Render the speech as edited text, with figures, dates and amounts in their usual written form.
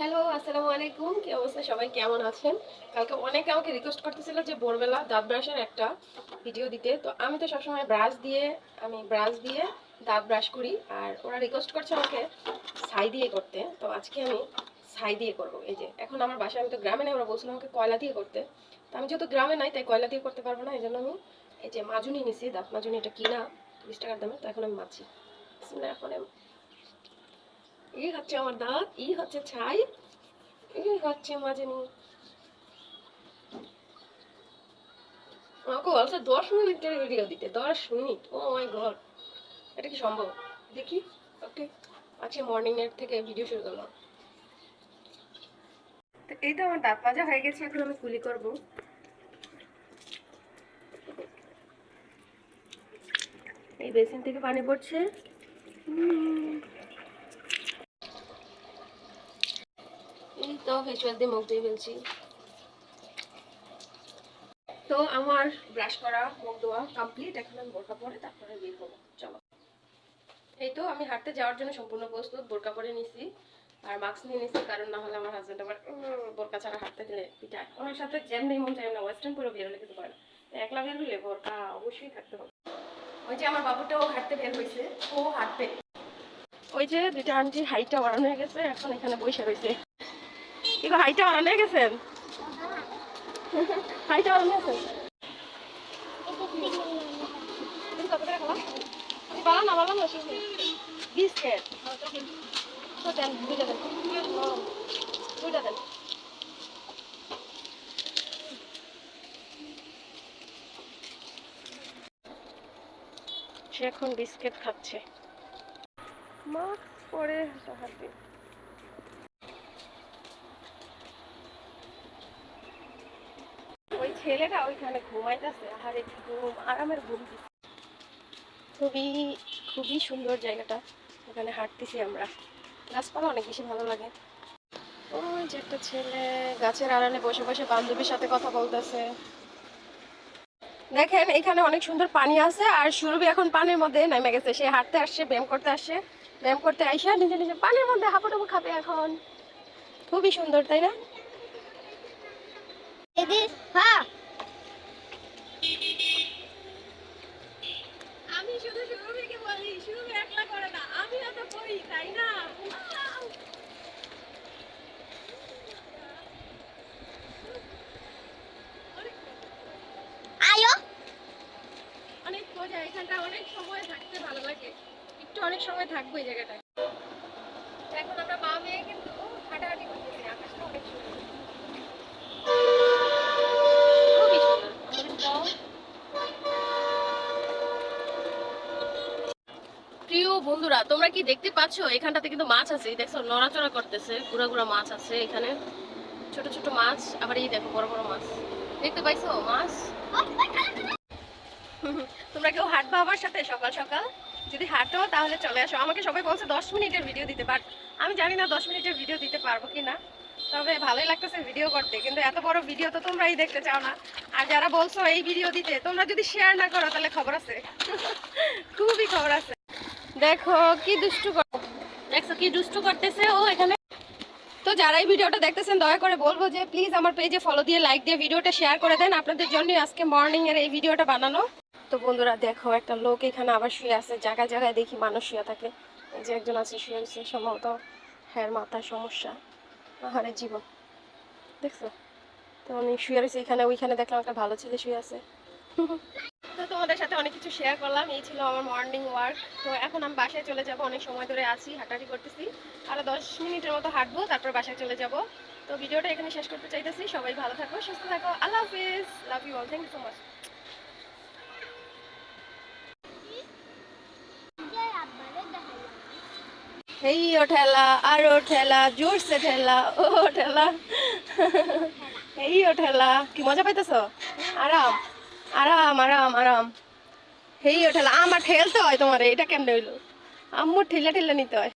Hello, আসসালামু আলাইকুম। কি অবস্থা সবাই, কেমন আছেন? কালকে অনেকে আমাকে রিকোয়েস্ট করতেছিল যে ভোরবেলা দাঁত ব্রাশের একটা ভিডিও দিতে। তো আমি তো সবসময় ব্রাশ দিয়ে দাঁত ব্রাশ করি, আর ওরা রিকোয়েস্ট করছে আমাকে ছাই দিয়ে করতে। তো আজকে আমি ছাই দিয়ে করব। এই যে এখন আমার বাসায়, আমি তো গ্রামে নাই, ওরা বলছিল আমাকে কয়লা দিয়ে করতে। তো আমি যেহেতু গ্রামে নাই, তাই কয়লা দিয়ে করতে পারবো না। এই জন্য আমি এই যে মাজুনি নিছি, দাঁত মাজুনি, এটা কিনা 20 টাকার দামে। তো এখন আমি মাজছি। এখন এই হচ্ছে আমার দাঁত, এই হচ্ছে ছাই, এই হচ্ছে মাজুনি। আমাকে বলছে 10 মিনিটের ভিডিও দিতে। 10 মিনিট, ও মাই গড, এটা কি সম্ভব? দেখি। ওকে, আজকে মর্নিং এর থেকে ভিডিও শুরু করলাম। তো এই তো আমার দাঁত মাজা হয়ে গেছে, এখন আমি কুলি করব। এই বেসিন থেকে পানি পড়ছে। এই তো ফেস ওয়াশ দিয়ে মুখ ধুয়ে ফেলছি। তো আমার ব্রাশ করা, মুখ ধোয়া কমপ্লিট। এখন আমি বোরকা পরে তারপরে বের হবো। চলো। এই তো আমি হাঁটতে যাওয়ার জন্য সম্পূর্ণ প্রস্তুত। বোরকা পরে নিছি আর মাস্ক নিয়ে নিছি, কারণ না হলে আমার হাজবেন্ড আবার বোরকা ছাড়া হাঁটতে গেলে পিটায়। ওনার সাথে যেমনি মন চাই না, ওয়েস্টার্ন পুরো বের হলে কিছু পারে না। একলা বের হইলে বোরকা অবশ্যই থাকতে হবে। ওই যে আমার বাবুটাও হাঁটতে বের হয়েছে, ও হাঁটবে। ওই যে দুইটা আন্টির হাইটটা বাড়ানো হয়ে গেছে, এখন এখানে বসে রয়েছে। এগুলো হাইটটা বাড়ানো হয়ে গেছেন? হাইটটা বাড়ানো হয়েছে? কত করে খাওয়া? বাড়ানো না শুধু বিস্কেট। তো দেন, দুইটা দেন, দুইটা দেন। সে এখন বিস্কিট খাচ্ছে। মাস্ক পরে হাঁটবে। ওই ছেলেটা ওইখানে ঘুমাইতেছে, আহারে কি ঘুম, আরামের ঘুম। খুবই খুবই সুন্দর জায়গাটা, ওখানে হাঁটতেছি আমরা। গাছপালা অনেক বেশি ভালো লাগে। ওই যে একটা ছেলে গাছের আড়ালে বসে বসে বান্ধবীর সাথে কথা বলতেছে। দেখেন এখানে অনেক সুন্দর পানি আছে, আর সুরভি এখন পানির মধ্যে নেমে গেছে। সে হাঁটতে আসছে, ব্যায়াম করতে আসছে, ব্যায়াম করতে আইসা নিজে নিজে পানির মধ্যে হাঁপাটাপু খাবে এখন। খুবই সুন্দর, তাই না? হ্যাঁ, আমি শুধু সুরভিকে বলি, সুরভি একলা করে না, আমিও তো করি, তাই না? আয়ো, অনেক মজা এখানটা, অনেক সময় থাকতে ভালো লাগে। একটু অনেক সময় থাকবো এই জায়গাটায়। এখন আমরা মা মেয়ে কিন্তু হাঁটাহাঁটি করতেছি, আকাশটা অনেক সুন্দর, খুবই সুন্দর। আমাদের গাঁও। প্রিয় বন্ধুরা, তোমরা কি দেখতে পাচ্ছ? এখানটাতে কিন্তু মাছ আছে, দেখছো নড়াচড়া করতেছে, গুড়া গুড়া মাছ আছে এখানে, ছোট ছোট মাছ। আবার এই দেখো বড় বড় মাছ, দেখতে পাইছো মাছ? তোমরা কেউ হাঁটবা আমার সাথে সকাল সকাল? যদি হাঁটো তাহলে চলে আসো। আমাকে সবাই বলছে 10 মিনিটের ভিডিও দিতে, বাট আমি জানি না 10 মিনিটের ভিডিও দিতে পারবো কিনা। তবে ভালোই লাগতেছে ভিডিও করতে, কিন্তু এত বড় ভিডিও তো তোমরাই দেখতে চাও না। আর যারা বলছো এই ভিডিও দিতে, তোমরা যদি শেয়ার না করো তাহলে খবর আছে। খুবই খবর আছে। দেখো কি দুষ্টু, দেখছো কি দুষ্টু করতেছে ও এখানে। তো যারা এই ভিডিওটা দেখতেছেন, দয়া করে বলবো যে প্লিজ আমার পেজে ফলো দিয়ে, লাইক দিয়ে ভিডিওটা শেয়ার করে দেন। আপনাদের জন্য আজকে মর্নিং এর এই ভিডিওটা বানানো। তো বন্ধুরা দেখো, একটা লোক এখানে আবার শুয়ে আছে। জায়গায় জায়গায় দেখি মানুষ শুয়ে থাকে। এই যে একজন আছে শুয়ে আছে, সম্ভবত হ্যাঁ মাথার সমস্যা, আহারে জীবন, দেখছো? তো আমি শুয়ে রয়েছি এখানে, ওইখানে দেখলাম একটা ভালো ছেলে শুয়ে আছে। তো তোমাদের সাথে অনেক কিছু শেয়ার করলাম, এই ছিল আমার মর্নিং ওয়ার্ক। তো এখন আমি বাসায় চলে যাব, অনেক সময় ধরে আছি, হাঁটাহাঁটি করতেছি, আরো 10 মিনিটের মতো হাঁটবো, তারপর বাসায় চলে যাব। তো ভিডিওটা এখানে শেষ করতে চাইতেছি। সবাই ভালো থাকো, সুস্থ থাকো, আল্লাহ হাফিজ, love you all, thank you so much. এই ও ঠেলা, আর ও ঠেলা, জোর সে ঠেলা, ও ঠেলা, এই ও ঠেলা। কি মজা পাইতেছো? আরাম আরাম আরাম আরাম। হেই ও ঠেলা, আমার ঠেলতে হয় তোমার, এটা কেমনে হইলো? আম্মুর ঠেলা ঠেলা নিতে হয়।